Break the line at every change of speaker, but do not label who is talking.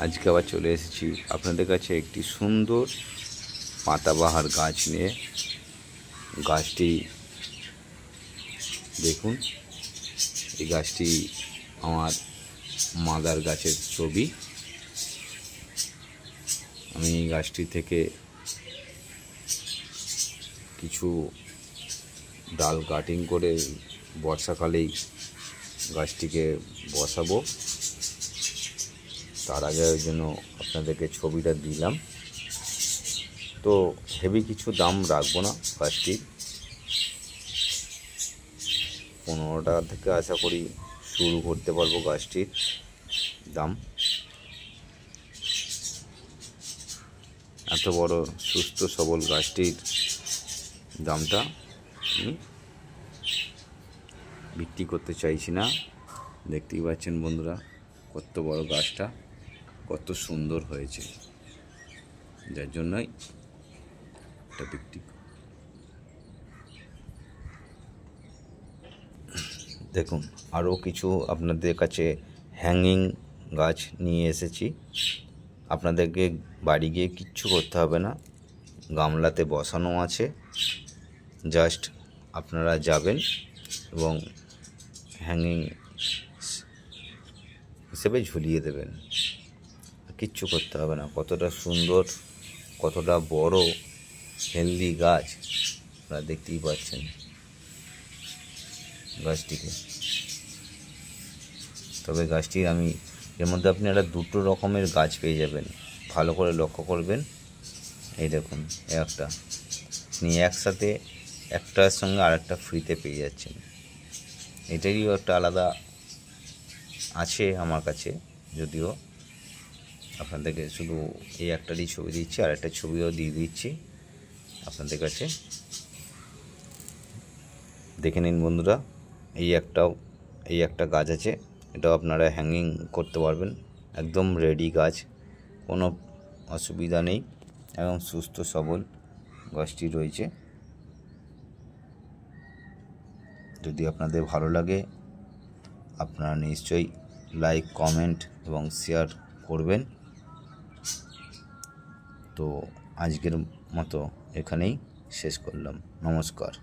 আজকে আবার চলে এসেছি আপনাদের কাছে একটি সুন্দর পাতাবাহার গাছ নিয়ে। গাছটি দেখুন, এই গাছটি আমার মাদার গাছের ছবি। আমি এই গাছটি থেকে কিছু ডাল কাটিং করে বর্ষাকালেই গাছটিকে বসাবো। তার আগে ওই জন্য আপনাদেরকে ছবিটা দিলাম। তো হেভি কিছু দাম রাখবো না, গাছটির 15 টাকা থেকে আশা করি শুরু করতে পারবো গাছটির দাম। এত বড় সুস্থ সবল গাছটির দামটা আমি বিক্রি করতে চাইছি না। দেখতেই পাচ্ছেন বন্ধুরা, কত বড় গাছটা, কত সুন্দর হয়েছে, যার জন্যই এটা বিক্রি। দেখুন, আরও কিছু আপনাদের কাছে হ্যাঙ্গিং গাছ নিয়ে এসেছি। আপনাদেরকে বাড়ি গিয়ে কিচ্ছু করতে হবে না, গামলাতে বসানো আছে। জাস্ট আপনারা যাবেন এবং হ্যাঙ্গিং হিসেবে ঝুলিয়ে দেবেন, কিচ্ছু করতে হবে না। কতটা সুন্দর, কতটা বড় হেলদি গাছ আপনারা দেখতেই পাচ্ছেন গাছটিকে। তবে গাছটির এর মধ্যে আপনারা দুটো রকমের গাছ পেয়ে যাবেন, ভালো করে লক্ষ্য করবেন। এই দেখুন, একটা আপনি একসাথে একটার সঙ্গে আরেকটা ফ্রিতে পেয়ে যাচ্ছেন। এটারই একটা আলাদা আছে আমার কাছে, যদিও আপনাদেরকে শুধু এই একটারই ছবি দিচ্ছি, আর একটা ছবিও দিয়ে দিচ্ছি আপনাদের কাছে, দেখে নিন বন্ধুরা। এই একটা গাছ আছে, এটাও আপনারা হ্যাঙ্গিং করতে পারবেন। একদম রেডি গাছ, কোনো অসুবিধা নেই, এবং সুস্থ সবল গাছটি রয়েছে। যদি আপনাদের ভালো লাগে আপনারা নিশ্চয়ই লাইক, কমেন্ট এবং শেয়ার করবেন। তো আজকের মতো এখানেই শেষ করলাম। নমস্কার।